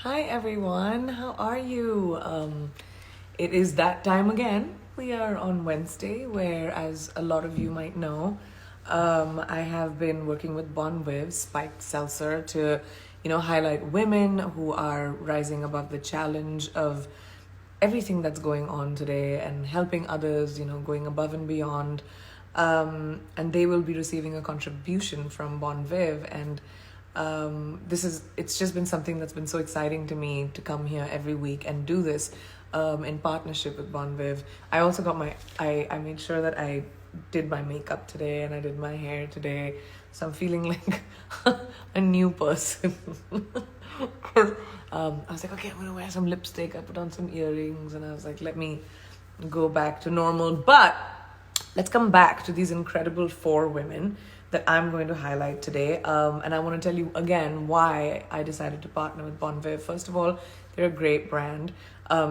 Hi everyone, how are you? It is that time again. We are on Wednesday, where, as a lot of you might know, I have been working with Bon Viv Spiked Seltzer to, highlight women who are rising above the challenge of everything that's going on today and helping others, going above and beyond. And they will be receiving a contribution from Bon Viv, and it's just been something that's been so exciting to me to come here every week and do this in partnership with Bon Viv. I also got I made sure that I did my makeup today and I did my hair today, so I'm feeling like a new person. I was like, okay, I'm gonna wear some lipstick. I put on some earrings and I was like, let me go back to normal. But let's come back to these incredible 4 women that I'm going to highlight today. And I want to tell you again why I decided to partner with Bon Viv. First of all, they're a great brand. A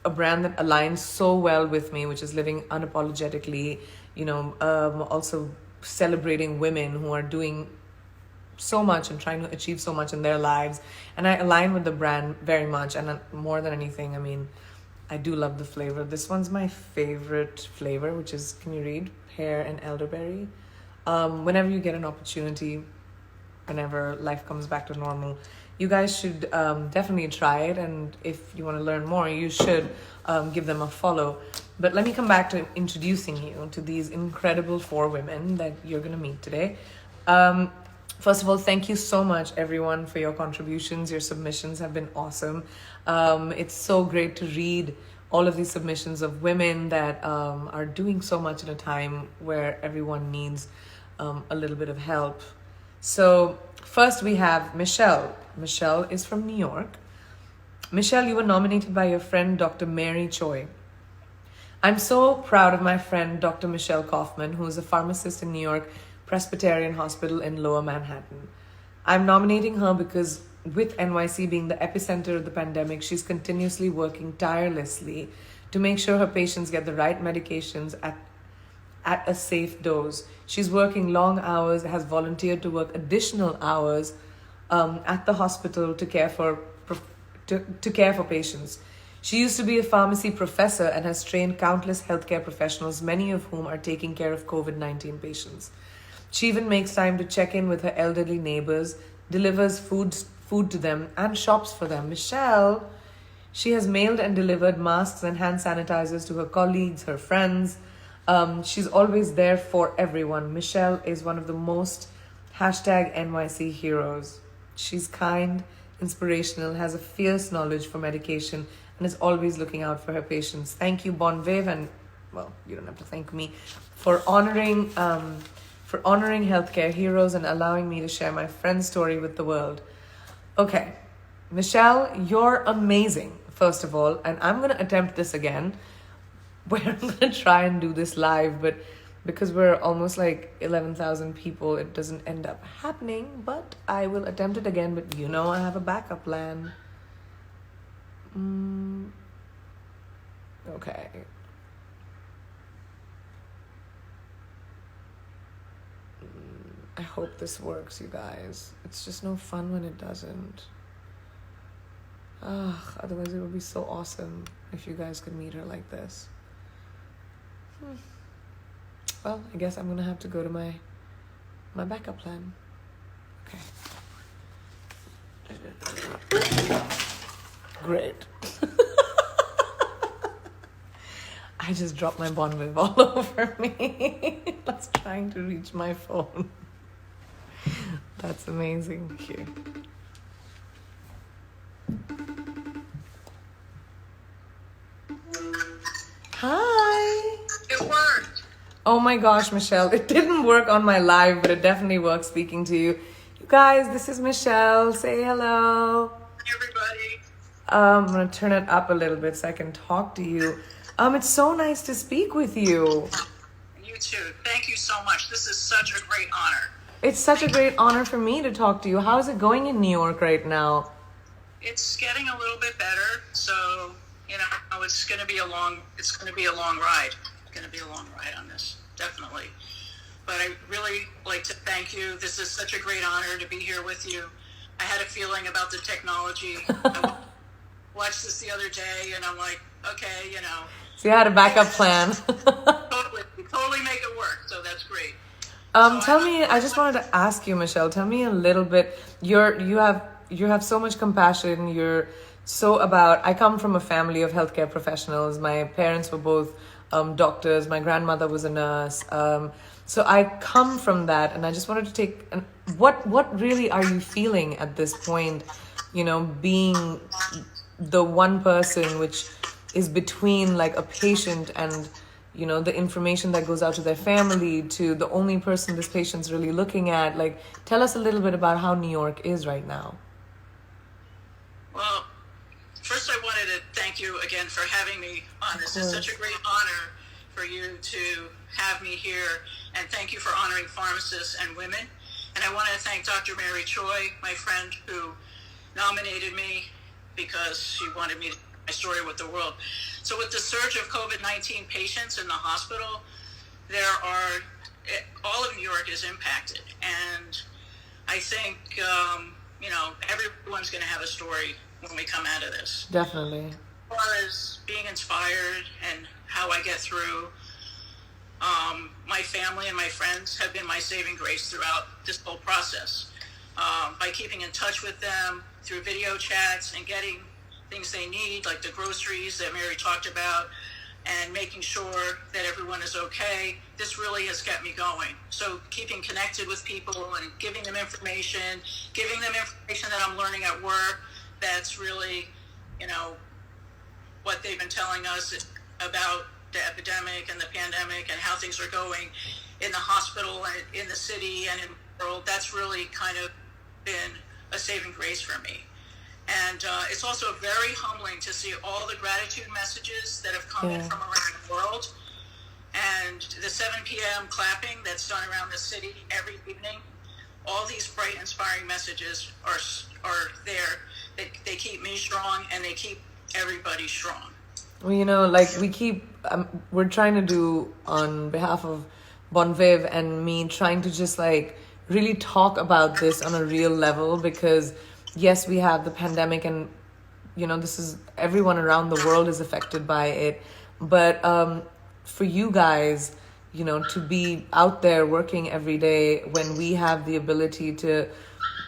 brand that aligns so well with me, which is living unapologetically, also celebrating women who are doing so much and trying to achieve so much in their lives. And I align with the brand very much. And more than anything, I do love the flavor. This one's my favorite flavor, which is, can you read? Pear and elderberry. Whenever you get an opportunity, whenever life comes back to normal, you guys should definitely try it. And if you want to learn more, you should give them a follow. But let me come back to introducing you to these incredible 4 women that you're going to meet today. First of all, thank you so much, everyone, for your contributions. Your submissions have been awesome. It's so great to read all of these submissions of women that are doing so much in a time where everyone needs a little bit of help. So first we have Michelle. Michelle is from New York. Michelle, you were nominated by your friend, Dr. Mary Choi. I'm so proud of my friend, Dr. Michelle Kaufman, who is a pharmacist in New York Presbyterian Hospital in Lower Manhattan. I'm nominating her because with NYC being the epicenter of the pandemic, she's continuously working tirelessly to make sure her patients get the right medications at a safe dose. She's working long hours, has volunteered to work additional hours at the hospital to care for patients. She used to be a pharmacy professor and has trained countless healthcare professionals, many of whom are taking care of COVID-19 patients. She even makes time to check in with her elderly neighbors, delivers food to them, and shops for them. Michelle, she has mailed and delivered masks and hand sanitizers to her colleagues, her friends. She's always there for everyone. Michelle is one of the most #NYC heroes. She's kind, inspirational, has a fierce knowledge for medication, and is always looking out for her patients. Thank you, Bon Viv, and, well, you don't have to thank me, for honoring healthcare heroes and allowing me to share my friend's story with the world. Okay, Michelle, you're amazing, first of all, and I'm going to attempt this again, where I'm going to try and do this live, but because we're almost like 11,000 people, it doesn't end up happening, but I will attempt it again, but I have a backup plan. Okay. I hope this works, you guys. It's just no fun when it doesn't. Otherwise it would be so awesome if you guys could meet her like this. Well, I guess I'm gonna have to go to my backup plan. Okay. Great. I just dropped my Bon Viv all over me. I was trying to reach my phone. That's amazing. Here. Hi. It worked. Oh my gosh, Michelle. It didn't work on my live, but it definitely works speaking to you. You guys, this is Michelle. Say hello. Hi, everybody. I'm going to turn it up a little bit so I can talk to you. It's so nice to speak with you. You too. Thank you so much. This is such a great honor. It's such a great honor for me to talk to you. How is it going in New York right now? It's getting a little bit better, so it's going to be a long ride. It's going to be a long ride on this, definitely. But I really like to thank you. This is such a great honor to be here with you. I had a feeling about the technology. I watched this the other day, and I'm like, okay, So you had a backup plan. totally make it work. So that's great. Tell me, I just wanted to ask you, Michelle, tell me a little bit. You have so much compassion. You're so about. I come from a family of healthcare professionals. My parents were both doctors. My grandmother was a nurse. So I come from that, and I just wanted to take. What really are you feeling at this point? Being the one person which is between like a patient and the information that goes out to their family, to the only person this patient's really looking at. Like, tell us a little bit about how New York is right now. Well, first I wanted to thank you again for having me on. This is such a great honor for you to have me here, and thank you for honoring pharmacists and women. And I want to thank Dr. Mary Choi, my friend, who nominated me because she wanted me to share my story with the world. So with the surge of COVID-19 patients in the hospital, all of New York is impacted. And I think, everyone's going to have a story when we come out of this. Definitely. As far as being inspired and how I get through, my family and my friends have been my saving grace throughout this whole process. By keeping in touch with them through video chats and getting things they need, like the groceries that Mary talked about, and making sure that everyone is okay. This really has kept me going. So keeping connected with people and giving them information that I'm learning at work, that's really, what they've been telling us about the epidemic and the pandemic and how things are going in the hospital and in the city and in the world. That's really kind of been a saving grace for me. And it's also very humbling to see all the gratitude messages that have come in from around the world. And the 7 p.m. clapping that's done around the city every evening. All these bright, inspiring messages are there. They keep me strong, and they keep everybody strong. Well, we're trying to do on behalf of Bon Viv and me, trying to just really talk about this on a real level, because yes, we have the pandemic, and this is, everyone around the world is affected by it. But for you guys, to be out there working every day when we have the ability to,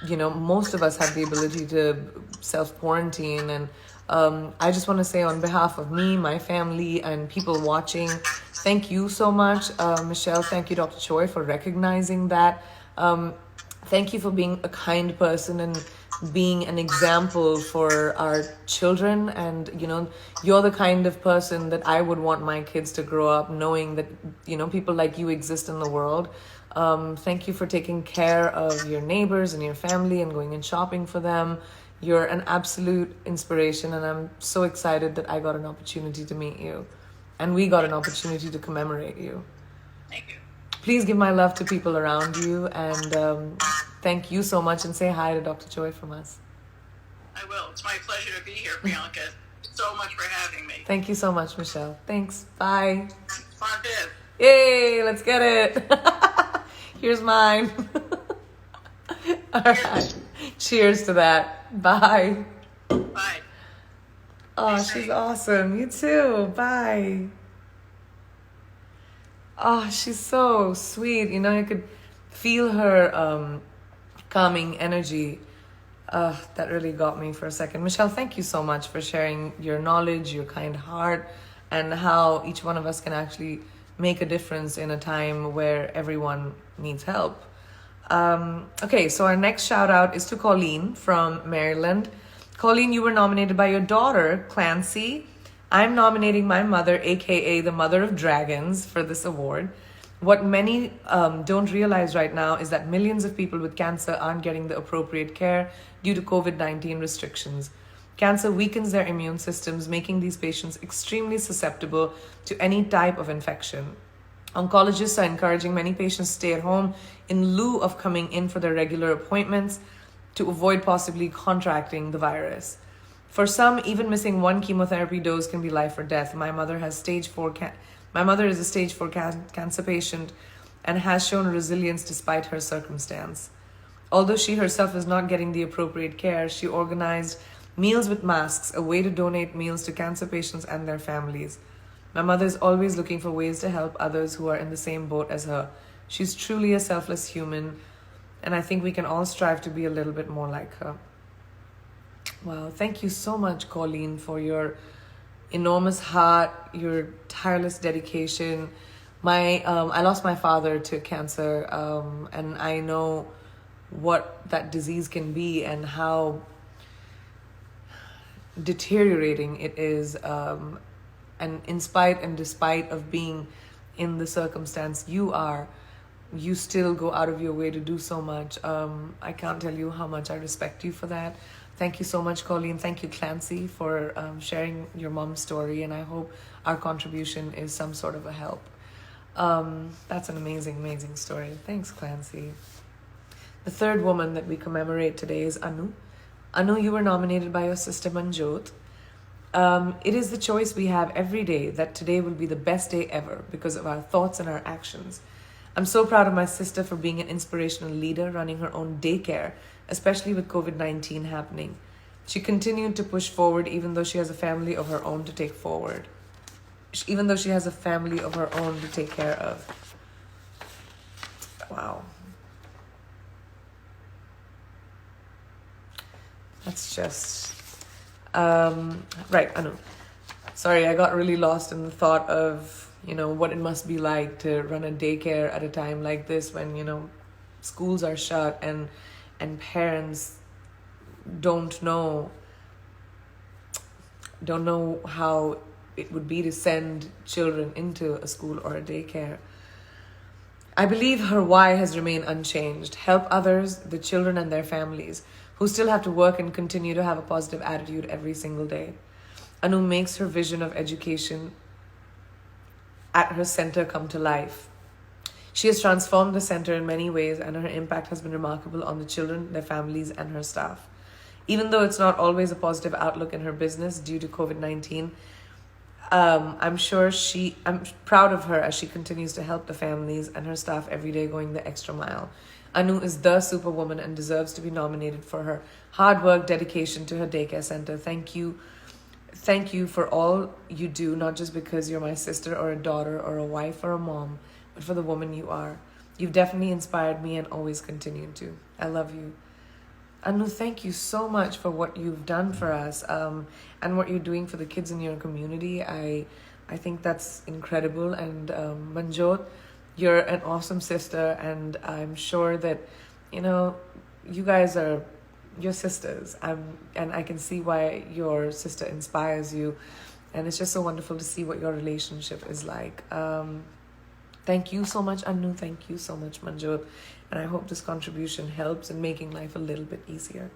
most of us have the ability to self-quarantine. And I just want to say, on behalf of me, my family, and people watching, thank you so much. Michelle, thank you, Dr. Choi, for recognizing that. Thank you for being a kind person and being an example for our children. And you're the kind of person that I would want my kids to grow up knowing that people like you exist in the world. Thank you for taking care of your neighbors and your family and going and shopping for them. You're an absolute inspiration, and I'm so excited that I got an opportunity to meet you, and we got an opportunity to commemorate you. Thank you. Please give my love to people around you, and thank you so much, and say hi to Dr. Choi from us. I will. It's my pleasure to be here, Priyanka. Thank you so much for having me. Thank you so much, Michelle. Thanks. Bye. Bon Viv. Yay, let's get it. Here's mine. All right. Cheers to that. Bye. Bye. Oh, she's awesome. You too. Bye. Oh, she's so sweet. You could feel her calming energy. That really got me for a second. Michelle, thank you so much for sharing your knowledge, your kind heart, and how each one of us can actually make a difference in a time where everyone needs help. Okay, so our next shout out is to Colleen from Maryland. Colleen, you were nominated by your daughter, Clancy. I'm nominating my mother, aka the Mother of Dragons, for this award. What many don't realize right now is that millions of people with cancer aren't getting the appropriate care due to COVID-19 restrictions. Cancer weakens their immune systems, making these patients extremely susceptible to any type of infection. Oncologists are encouraging many patients to stay at home in lieu of coming in for their regular appointments to avoid possibly contracting the virus. For some, even missing one chemotherapy dose can be life or death. My mother is a stage 4 cancer patient and has shown resilience despite her circumstance. Although she herself is not getting the appropriate care, she organized meals with masks, a way to donate meals to cancer patients and their families. My mother is always looking for ways to help others who are in the same boat as her. She's truly a selfless human, and I think we can all strive to be a little bit more like her. Wow, thank you so much, Colleen, for your enormous heart, your tireless dedication. I lost my father to cancer, and I know what that disease can be and how deteriorating it is. And in spite and despite of being in the circumstance you are, you still go out of your way to do so much. I can't tell you how much I respect you for that. Thank you so much, Colleen. Thank you, Clancy, for sharing your mom's story. And I hope our contribution is some sort of a help. That's an amazing, amazing story. Thanks, Clancy. The third woman that we commemorate today is Anu. Anu, you were nominated by your sister Manjot. It is the choice we have every day that today will be the best day ever because of our thoughts and our actions. I'm so proud of my sister for being an inspirational leader, running her own daycare, especially with COVID-19 happening. She continued to push forward even though she has a family of her own to take forward. Even though she has a family of her own to take care of. Wow. That's just... right, Anu. Sorry, I got really lost in the thought of, what it must be like to run a daycare at a time like this when, schools are shut and parents don't know how it would be to send children into a school or a daycare. I believe her why has remained unchanged. Help others, the children and their families, who still have to work and continue to have a positive attitude every single day. Anu makes her vision of education at her center come to life. She has transformed the center in many ways, and her impact has been remarkable on the children, their families, and her staff. Even though it's not always a positive outlook in her business due to COVID-19, I'm proud of her as she continues to help the families and her staff every day, going the extra mile. Anu is the superwoman and deserves to be nominated for her hard work, dedication to her daycare center. Thank you for all you do, not just because you're my sister or a daughter or a wife or a mom, but for the woman you are. You've definitely inspired me and always continue to. I love you. Anu, thank you so much for what you've done for us, and what you're doing for the kids in your community. I think that's incredible. And Manjot, you're an awesome sister, and I'm sure that, you guys are your sisters. And I can see why your sister inspires you. And it's just so wonderful to see what your relationship is like. Thank you so much, Anu. Thank you so much, Manjot. And I hope this contribution helps in making life a little bit easier.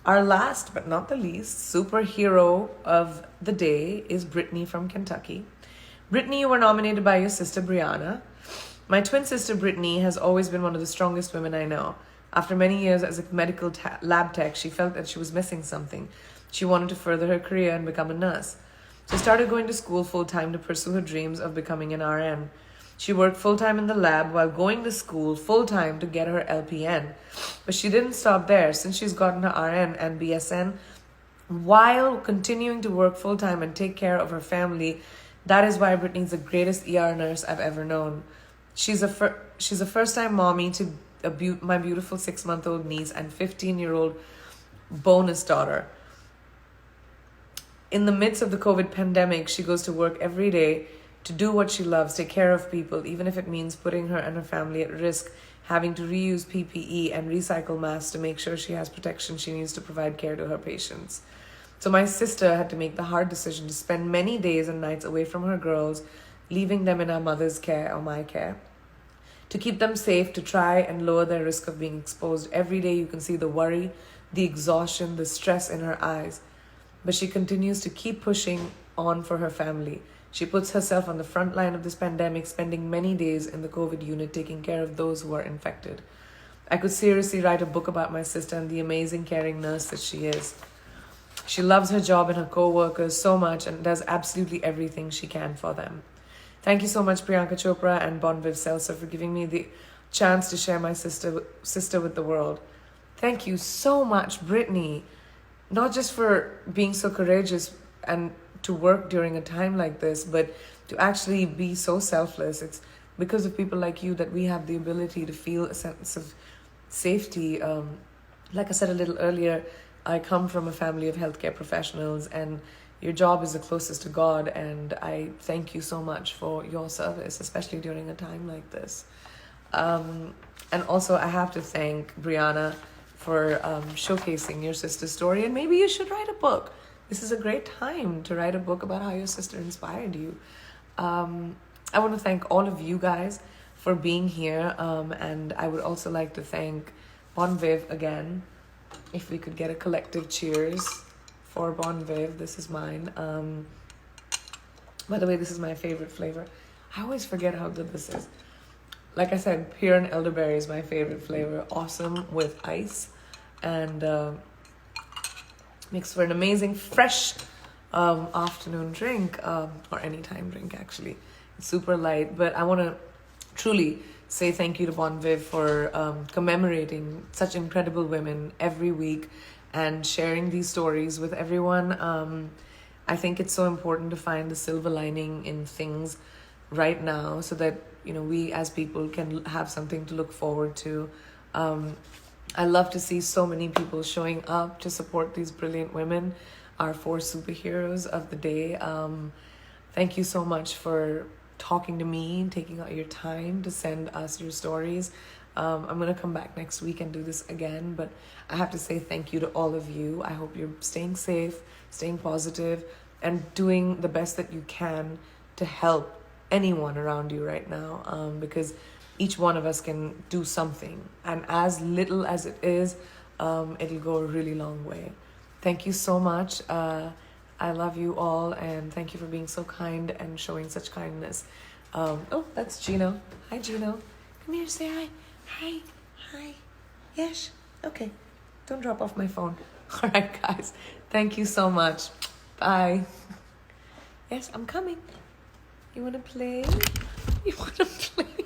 Our last but not the least superhero of the day is Brittany from Kentucky. Brittany, you were nominated by your sister Brianna. My twin sister Brittany has always been one of the strongest women I know. After many years as a medical lab tech, she felt that she was missing something. She wanted to further her career and become a nurse. She started going to school full-time to pursue her dreams of becoming an RN. She worked full-time in the lab while going to school full-time to get her LPN. But she didn't stop there. Since she's gotten her RN and BSN, while continuing to work full-time and take care of her family, that is why Brittany's the greatest ER nurse I've ever known. She's a first-time mommy to my beautiful 6-month-old niece and 15-year-old bonus daughter. In the midst of the COVID pandemic, she goes to work every day to do what she loves, take care of people, even if it means putting her and her family at risk, having to reuse PPE and recycle masks to make sure she has protection she needs to provide care to her patients. So my sister had to make the hard decision to spend many days and nights away from her girls, leaving them in our mother's care or my care, to keep them safe, to try and lower their risk of being exposed. Every day you can see the worry, the exhaustion, the stress in her eyes. But she continues to keep pushing on for her family. She puts herself on the front line of this pandemic, spending many days in the COVID unit taking care of those who are infected. I could seriously write a book about my sister and the amazing caring nurse that she is. She loves her job and her co-workers so much and does absolutely everything she can for them. Thank you so much, Prayanka Chopra and Bonviv Seltzer, for giving me the chance to share my sister with the world. Thank you so much, Brittany, not just for being so courageous and to work during a time like this, but to actually be so selfless. It's because of people like you that we have the ability to feel a sense of safety. Like I said a little earlier, I come from a family of healthcare professionals, and your job is the closest to God, and I thank you so much for your service, especially during a time like this. And also, I have to thank Brianna for showcasing your sister's story, and maybe you should write a book. This is a great time to write a book about how your sister inspired you. I want to thank all of you guys for being here, and I would also like to thank Bon Viv again. If we could get a collective cheers for Bon Viv. This is mine. By the way, this is my favorite flavor. I always forget how good this is. Like I said, pear and elderberry is my favorite flavor. Awesome with ice, and makes for an amazing fresh afternoon drink, or anytime drink actually. It's super light, but I want to truly say thank you to Bon Viv for commemorating such incredible women every week and sharing these stories with everyone. I think it's so important to find the silver lining in things right now, so that we as people can have something to look forward to. I love to see so many people showing up to support these brilliant women, our 4 superheroes of the day. Thank you so much for talking to me and taking out your time to send us your stories. I'm going to come back next week and do this again, but I have to say thank you to all of you. I hope you're staying safe, staying positive, and doing the best that you can to help anyone around you right now, because each one of us can do something, and as little as it is, it'll go a really long way. Thank you so much. I love you all, and thank you for being so kind and showing such kindness. Oh, that's Gino. Hi, Gino. Come here, say hi. Hi. Hi. Yes. Okay. Don't drop off my phone. All right, guys. Thank you so much. Bye. Yes, I'm coming. You want to play? You want to play?